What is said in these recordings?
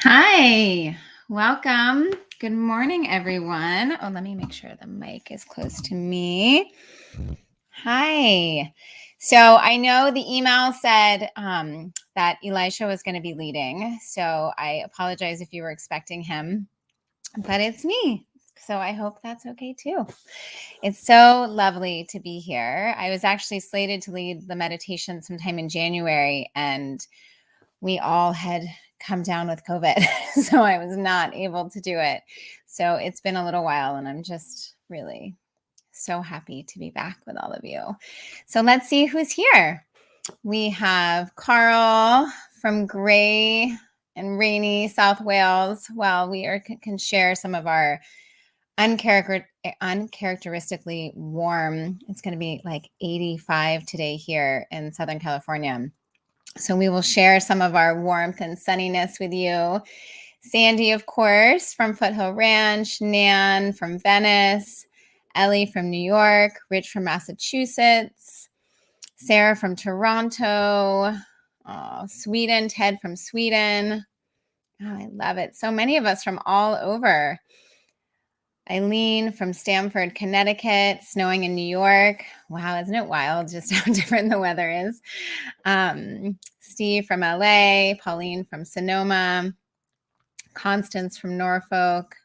Hi, welcome. Good morning, everyone. Oh, let me make sure the mic is close to me. Hi. So I know the email said that Elisha was going to be leading. So I apologize if you were expecting him, but it's me. So I hope that's okay too. It's so lovely to be here. I was actually slated to lead the meditation sometime in January, and we all had come down with COVID. So I was not able to do it. So it's been a little while, and I'm just really so happy to be back with all of you. So let's see who's here. We have Carl from gray and rainy South Wales. Well, can share some of our uncharacteristically warm. It's going to be like 85 today here in Southern California. So we will share some of our warmth and sunniness with you. Sandy, of course, from Foothill Ranch, Nan from Venice, Ellie from New York, Rich from Massachusetts, Sarah from Toronto, Sweden, Ted from Sweden. Oh, I love it. So many of us from all over. Eileen from Stamford, Connecticut, snowing in New York. Wow, isn't it wild just how different the weather is? Steve from LA, Pauline from Sonoma, Constance from Norfolk.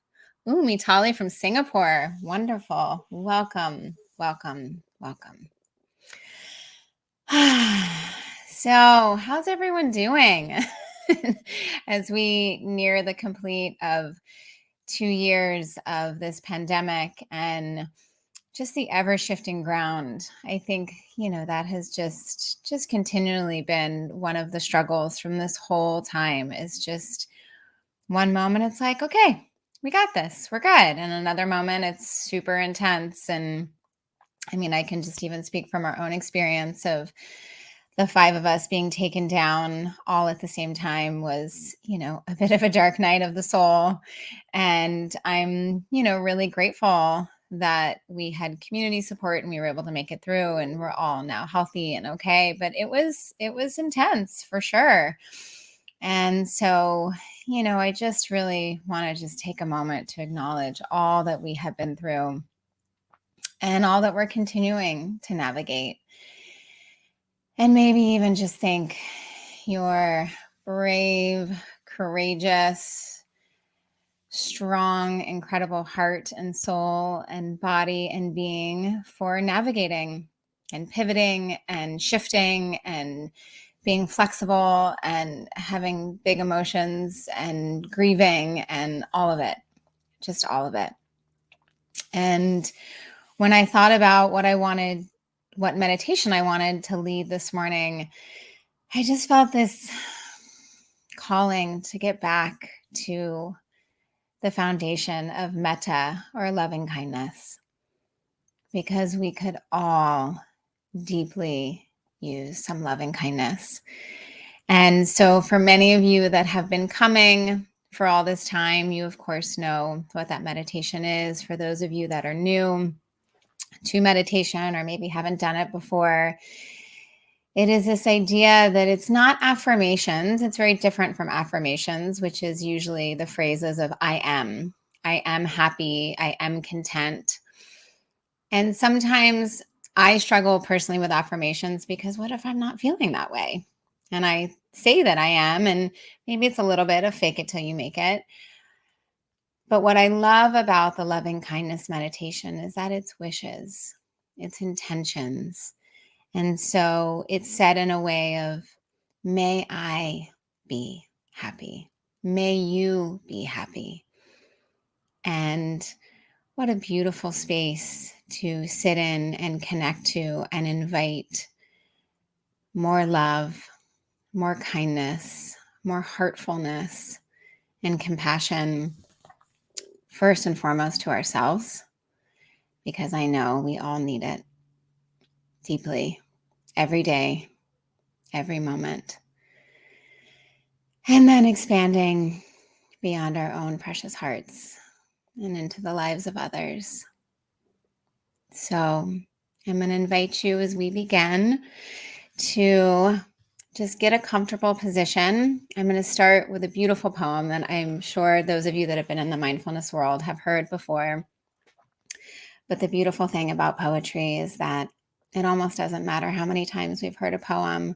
Ooh, Mitali from Singapore. Wonderful. Welcome, welcome, welcome. So, how's everyone doing as we near the complete of 2 years of this pandemic and just the ever shifting ground? I think, that has just continually been one of the struggles from this whole time. Is just one moment it's like, okay, we got this, we're good. And another moment it's super intense. And I mean, I can just even speak from our own experience of the 5 of us being taken down all at the same time was, a bit of a dark night of the soul. And I'm, really grateful that we had community support and we were able to make it through, and we're all now healthy and okay. But it was intense for sure. And so, I just really want to just take a moment to acknowledge all that we have been through and all that we're continuing to navigate. And maybe even just thank your brave, courageous, strong, incredible heart and soul and body and being for navigating and pivoting and shifting and being flexible and having big emotions and grieving and all of it, just all of it. And when I thought about what meditation I wanted to lead this morning, I just felt this calling to get back to the foundation of metta, or loving kindness, because we could all deeply use some loving kindness. And so for many of you that have been coming for all this time, you of course know what that meditation is. For those of you that are new to meditation or maybe haven't done it before, it is this idea that it's not affirmations. It's very different from affirmations, which is usually the phrases of I am happy, I am content. And sometimes I struggle personally with affirmations because what if I'm not feeling that way? And I say that I am, and maybe it's a little bit of fake it till you make it. But what I love about the loving kindness meditation is that it's wishes, it's intentions. And so it's said in a way of, may I be happy. May you be happy. And what a beautiful space to sit in and connect to and invite more love, more kindness, more heartfulness and compassion, first and foremost to ourselves, because I know we all need it deeply, every day, every moment. And then expanding beyond our own precious hearts and into the lives of others. So I'm going to invite you as we begin to just get a comfortable position. I'm going to start with a beautiful poem that I'm sure those of you that have been in the mindfulness world have heard before. But the beautiful thing about poetry is that it almost doesn't matter how many times we've heard a poem,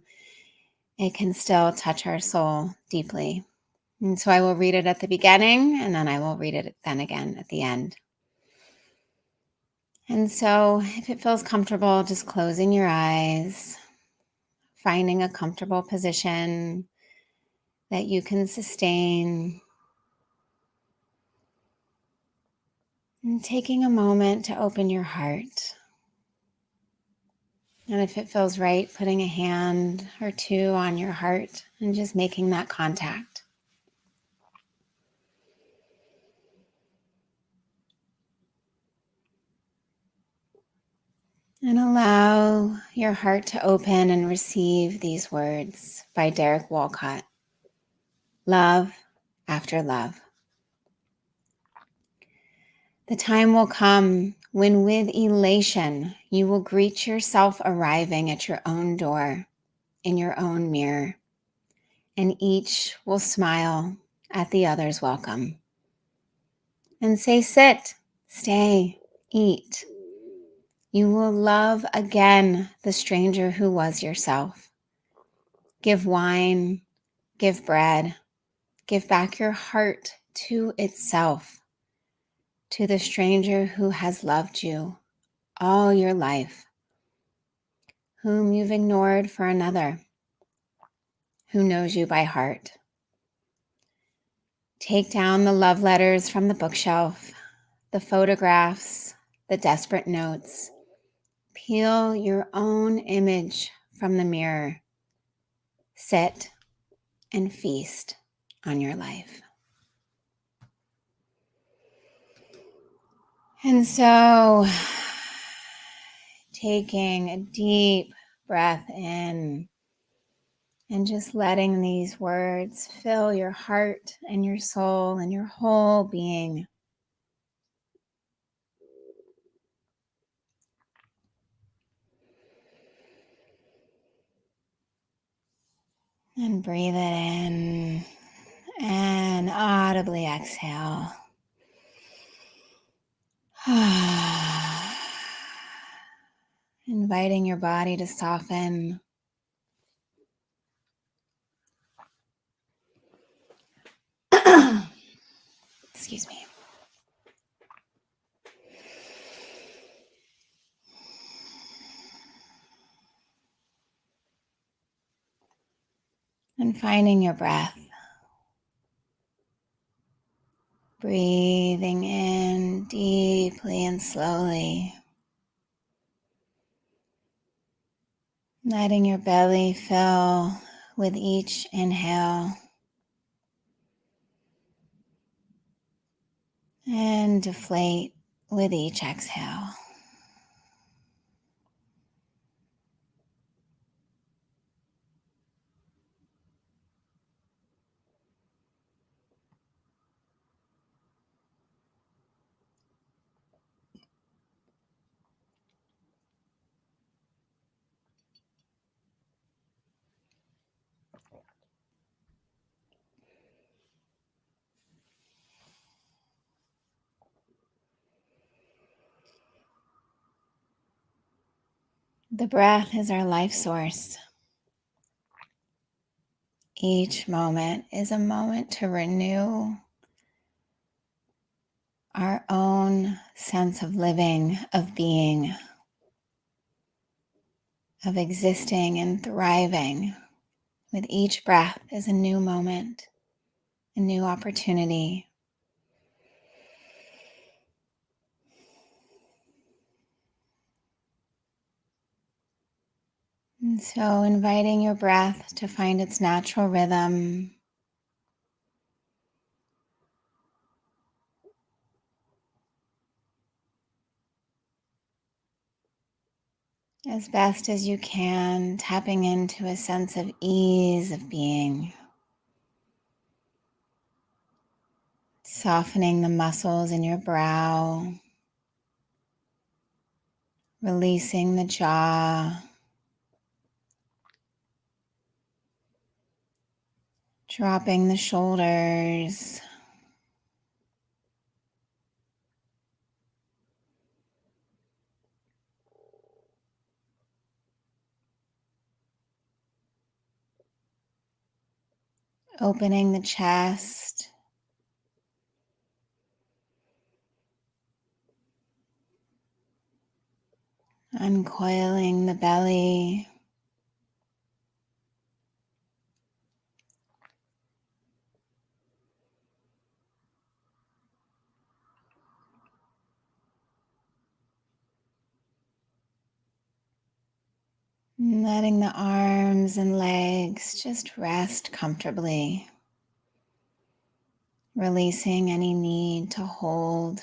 it can still touch our soul deeply. And so I will read it at the beginning, and then I will read it then again at the end. And so if it feels comfortable, just closing your eyes, finding a comfortable position that you can sustain, and taking a moment to open your heart. And if it feels right, putting a hand or two on your heart and just making that contact. And allow your heart to open and receive these words by Derek Walcott. Love after love. The time will come when with elation you will greet yourself arriving at your own door in your own mirror, and each will smile at the other's welcome and say, sit, stay, eat. You will love again the stranger who was yourself. Give wine, give bread, give back your heart to itself, to the stranger who has loved you all your life, whom you've ignored for another, who knows you by heart. Take down the love letters from the bookshelf, the photographs, the desperate notes. Peel your own image from the mirror. Sit and feast on your life. And so, taking a deep breath in and just letting these words fill your heart and your soul and your whole being. And breathe it in and audibly exhale. Inviting your body to soften. Excuse me. And finding your breath. Breathing in deeply and slowly. Letting your belly fill with each inhale. And deflate with each exhale. The breath is our life source. Each moment is a moment to renew our own sense of living, of being, of existing and thriving. With each breath is a new moment, a new opportunity. And so inviting your breath to find its natural rhythm. As best as you can, tapping into a sense of ease of being. Softening the muscles in your brow. Releasing the jaw. Dropping the shoulders. Opening the chest. Uncoiling the belly. Letting the arms and legs just rest comfortably. Releasing any need to hold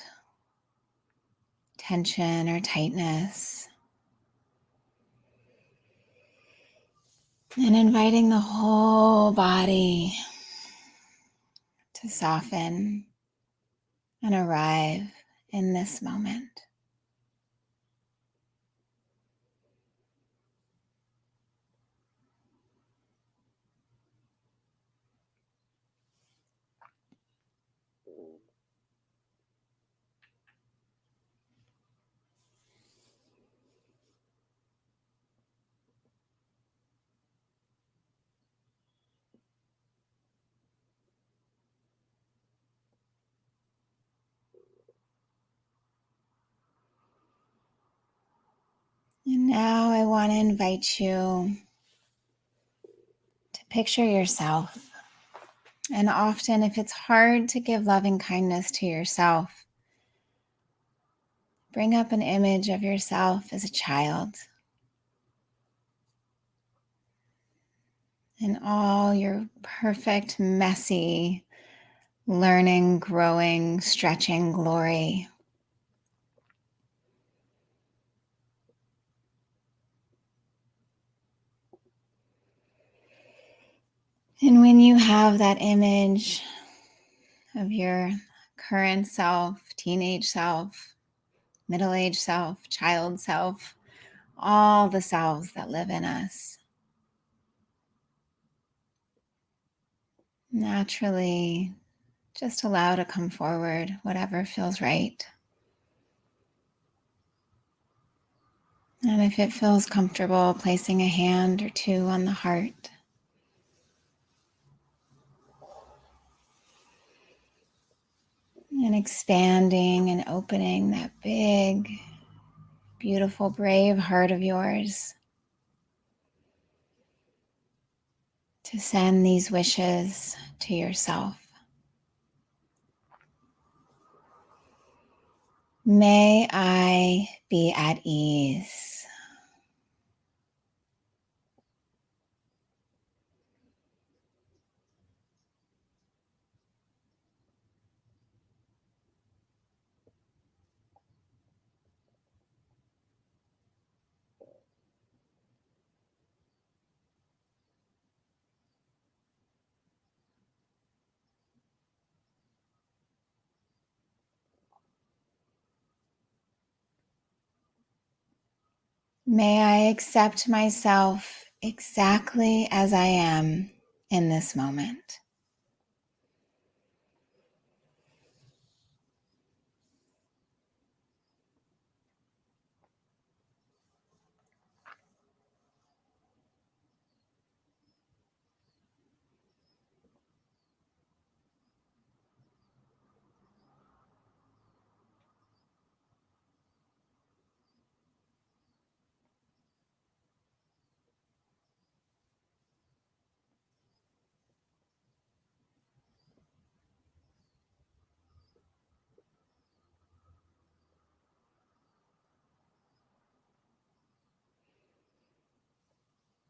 tension or tightness. And inviting the whole body to soften and arrive in this moment. And now I want to invite you to picture yourself. And often, if it's hard to give loving kindness to yourself, bring up an image of yourself as a child in all your perfect, messy, learning, growing, stretching glory. And when you have that image of your current self, teenage self, middle-aged self, child self, all the selves that live in us, naturally just allow to come forward whatever feels right. And if it feels comfortable, placing a hand or two on the heart. And expanding and opening that big, beautiful, brave heart of yours to send these wishes to yourself. May I be at ease. May I accept myself exactly as I am in this moment.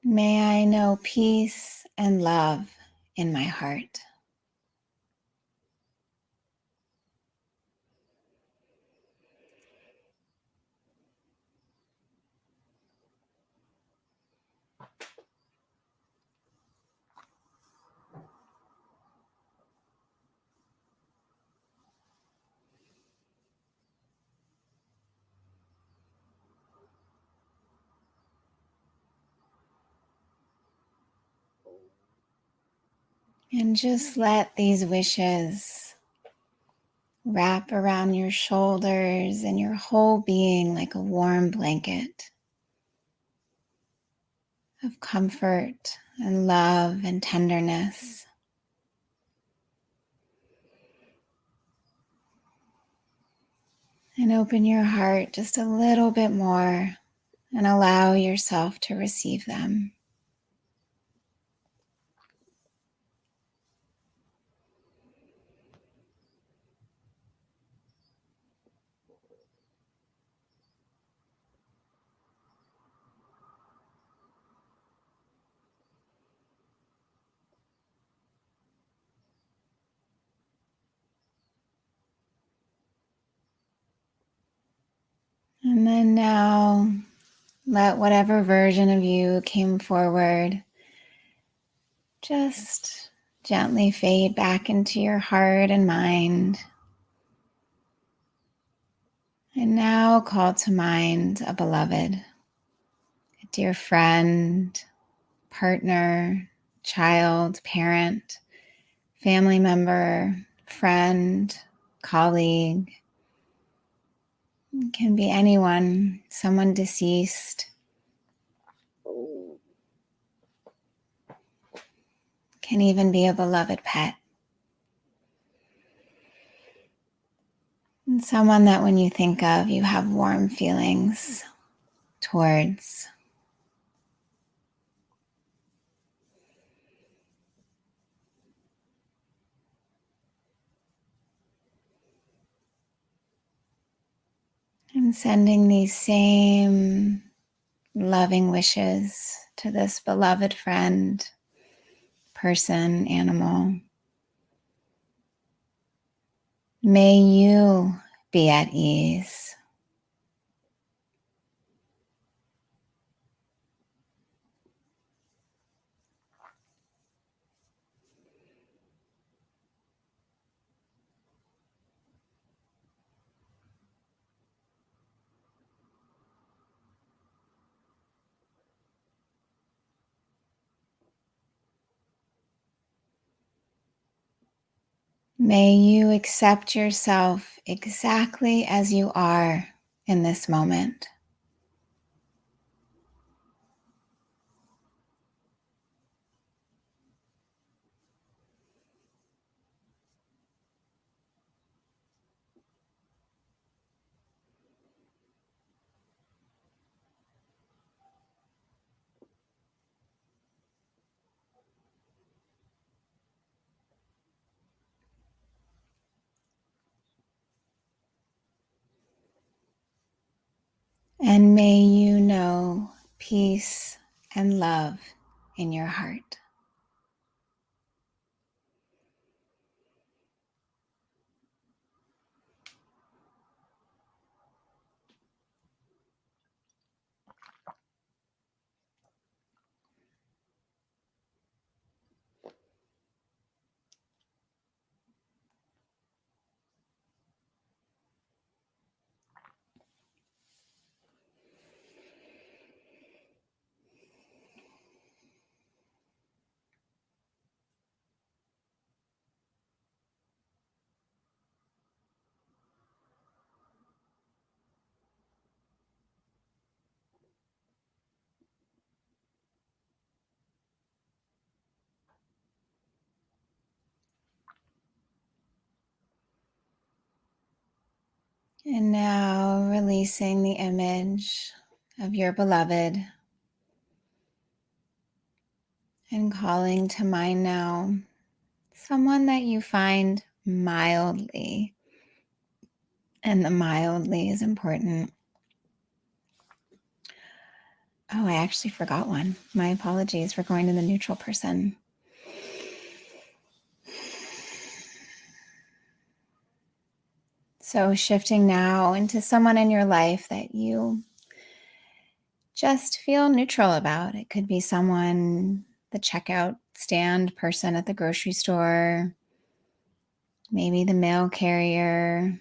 May I know peace and love in my heart. And just let these wishes wrap around your shoulders and your whole being like a warm blanket of comfort and love and tenderness. And open your heart just a little bit more and allow yourself to receive them. And then now, let whatever version of you came forward just gently fade back into your heart and mind. And now call to mind a beloved, a dear friend, partner, child, parent, family member, friend, colleague. It can be anyone, someone deceased. Can even be a beloved pet. And someone that when you think of, you have warm feelings towards. And sending these same loving wishes to this beloved friend, person, animal. May you be at ease. May you accept yourself exactly as you are in this moment. And may you know peace and love in your heart. And now releasing the image of your beloved and calling to mind now someone that you find mildly, and the mildly is important. Oh, I actually forgot one. My apologies for going to the neutral person. So shifting now into someone in your life that you just feel neutral about. It could be someone, the checkout stand person at the grocery store, maybe the mail carrier,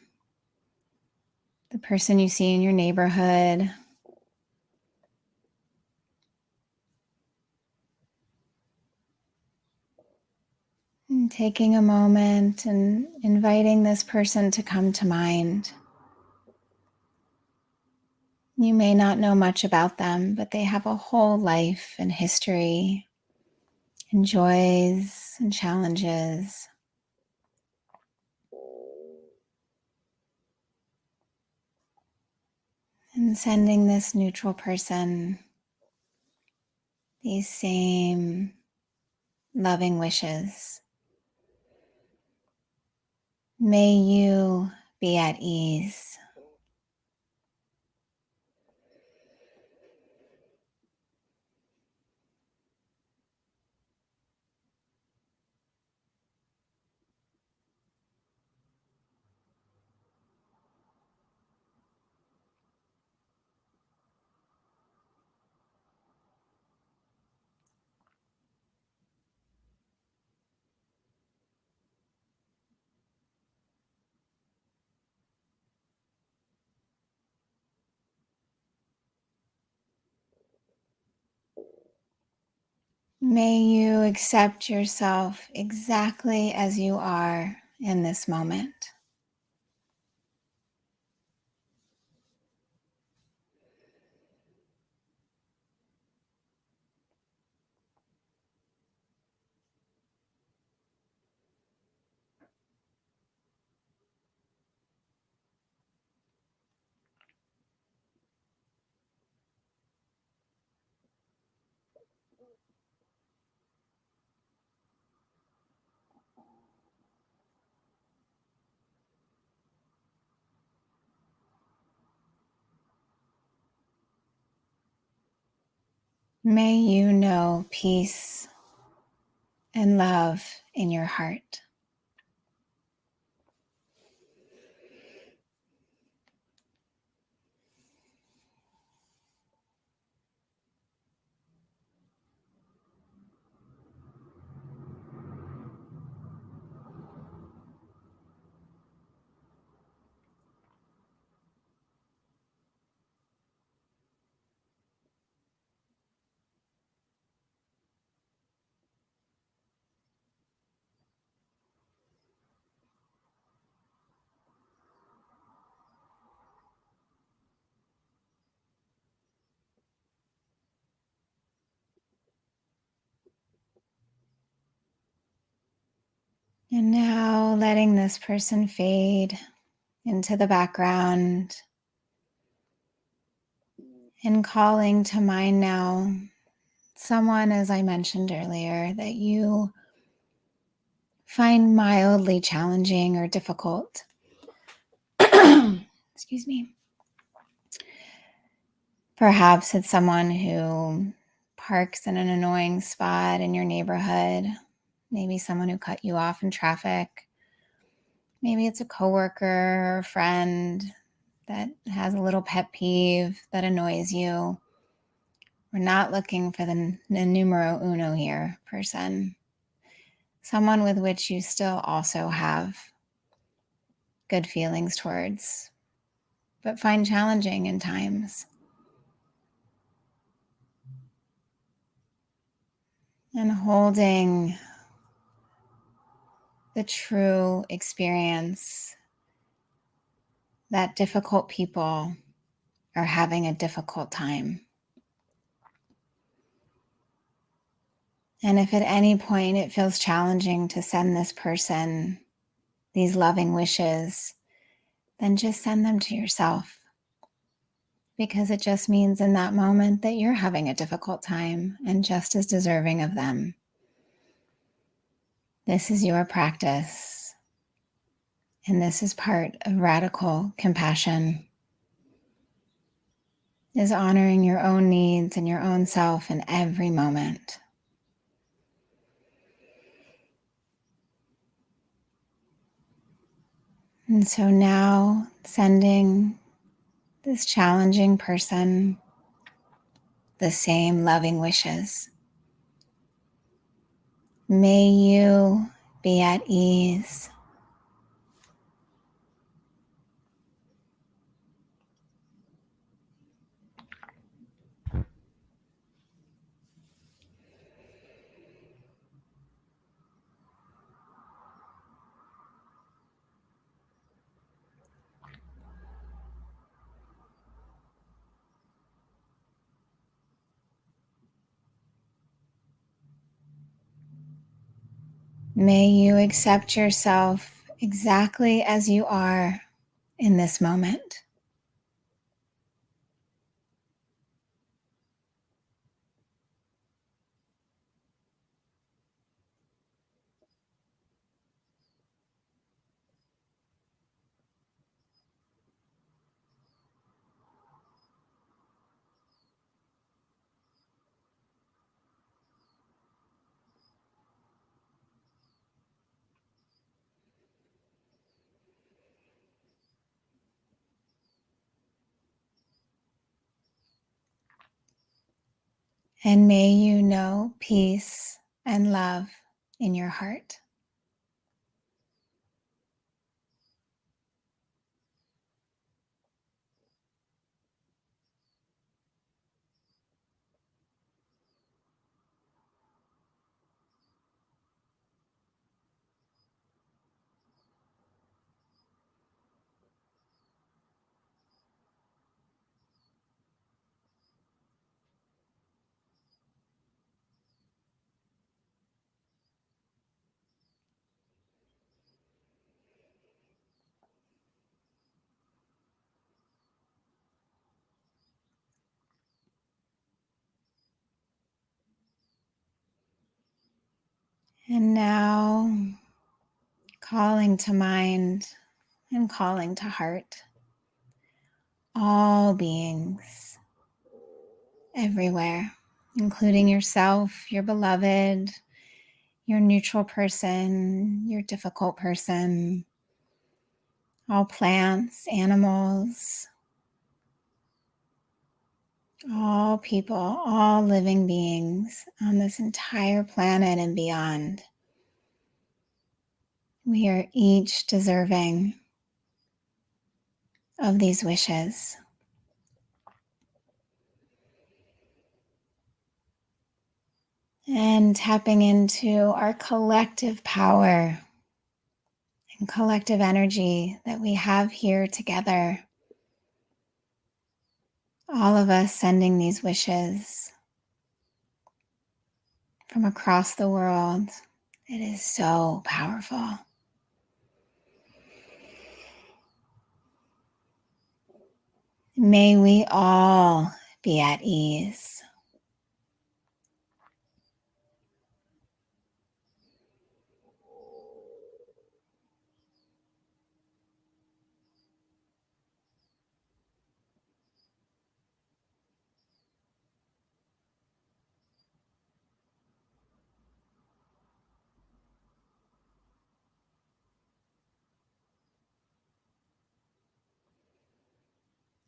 the person you see in your neighborhood. And taking a moment and inviting this person to come to mind. You may not know much about them, but they have a whole life and history and joys and challenges. And sending this neutral person these same loving wishes. May you be at ease. May you accept yourself exactly as you are in this moment. May you know peace and love in your heart. And now letting this person fade into the background and calling to mind now someone, as I mentioned earlier, that you find mildly challenging or difficult. Excuse me. Perhaps it's someone who parks in an annoying spot in your neighborhood. Maybe someone who cut you off in traffic. Maybe it's a coworker or friend that has a little pet peeve that annoys you. We're not looking for the numero uno here person. Someone with which you still also have good feelings towards, but find challenging in times. And holding the true experience that difficult people are having a difficult time. And if at any point it feels challenging to send this person these loving wishes, then just send them to yourself. Because it just means in that moment that you're having a difficult time and just as deserving of them. This is your practice. And this is part of radical compassion, is honoring your own needs and your own self in every moment. And so now sending this challenging person the same loving wishes. May you be at ease. May you accept yourself exactly as you are in this moment. And may you know peace and love in your heart. And now, calling to mind and calling to heart all beings everywhere, including yourself, your beloved, your neutral person, your difficult person, all plants, animals, all people, all living beings on this entire planet and beyond. We are each deserving of these wishes. And tapping into our collective power and collective energy that we have here together. All of us sending these wishes from across the world. It is so powerful. May we all be at ease.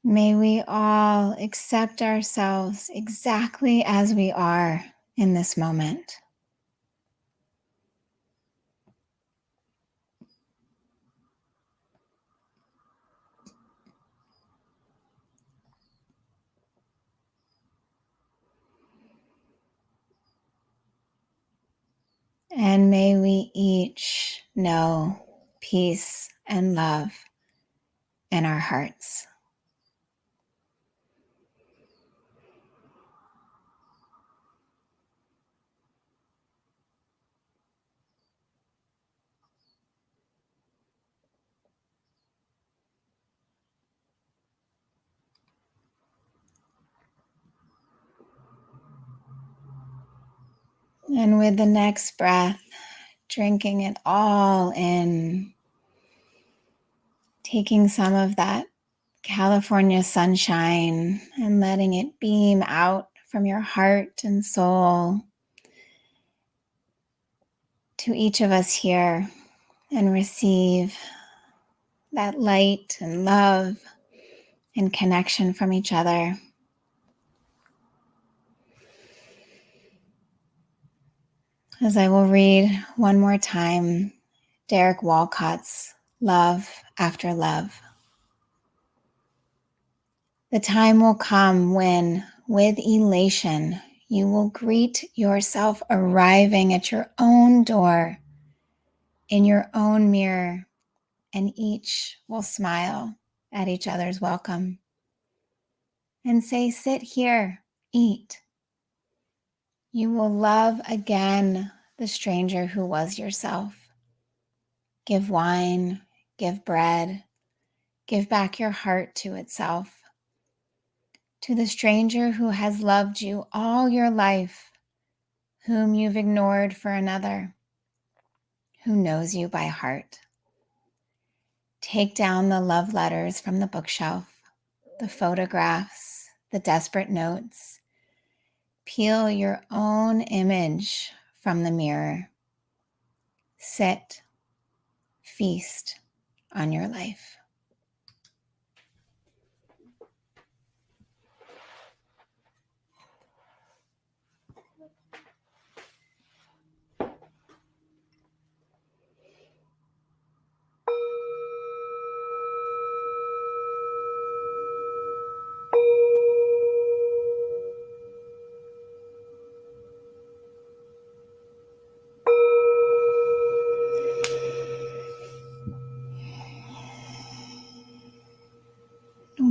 May we all accept ourselves exactly as we are in this moment. And may we each know peace and love in our hearts. And with the next breath, drinking it all in, taking some of that California sunshine and letting it beam out from your heart and soul to each of us here, and receive that light and love and connection from each other. As I will read one more time, Derek Walcott's Love After Love. The time will come when, with elation, you will greet yourself arriving at your own door, in your own mirror, and each will smile at each other's welcome and say, "Sit here, eat." You will love again the stranger who was yourself. Give wine, give bread, give back your heart to itself. To the stranger who has loved you all your life, whom you've ignored for another, who knows you by heart. Take down the love letters from the bookshelf, the photographs, the desperate notes. Peel your own image from the mirror. Sit, feast on your life.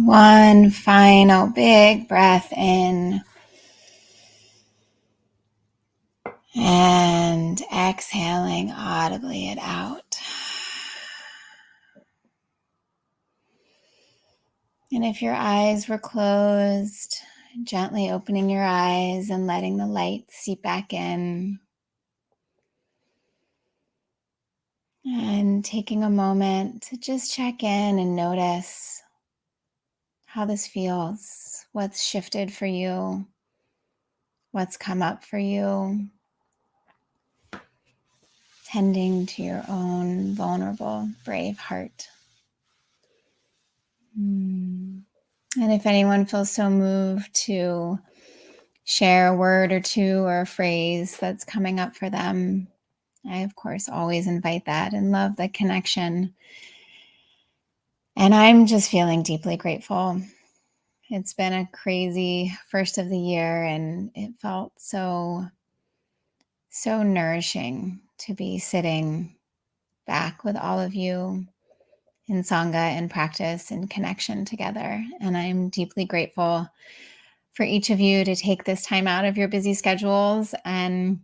One final big breath in and exhaling audibly it out. And if your eyes were closed, gently opening your eyes and letting the light seep back in. And taking a moment to just check in and notice how this feels, what's shifted for you, what's come up for you, tending to your own vulnerable, brave heart. And if anyone feels so moved to share a word or two or a phrase that's coming up for them, I, of course, always invite that and love the connection. And I'm just feeling deeply grateful. It's been a crazy first of the year, and it felt so nourishing to be sitting back with all of you in Sangha and practice and connection together. And I'm deeply grateful for each of you to take this time out of your busy schedules and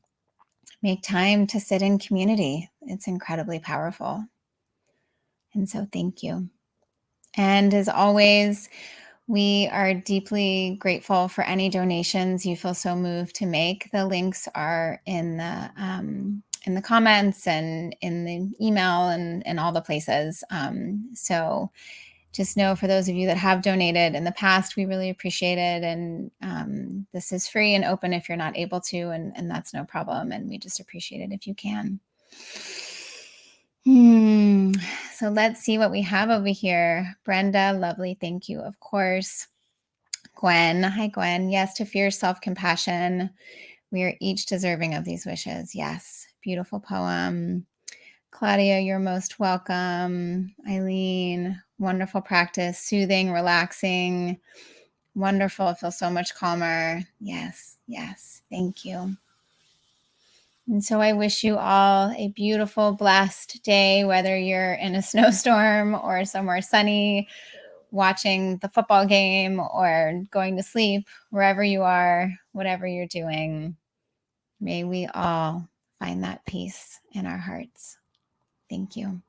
make time to sit in community. It's incredibly powerful. And so thank you. And as always, we are deeply grateful for any donations you feel so moved to make. The links are in the comments and in the email and all the places. So just know, for those of you that have donated in the past, we really appreciate it. And this is free and open if you're not able to, and that's no problem. And we just appreciate it if you can. So let's see what we have over here. Brenda, lovely. Thank you. Of course. Gwen. Hi, Gwen. Yes, to fierce self-compassion. We are each deserving of these wishes. Yes. Beautiful poem. Claudia, you're most welcome. Eileen, wonderful practice. Soothing, relaxing. Wonderful. I feel so much calmer. Yes. Yes. Thank you. And so I wish you all a beautiful, blessed day, whether you're in a snowstorm or somewhere sunny, watching the football game or going to sleep, wherever you are, whatever you're doing. May we all find that peace in our hearts. Thank you.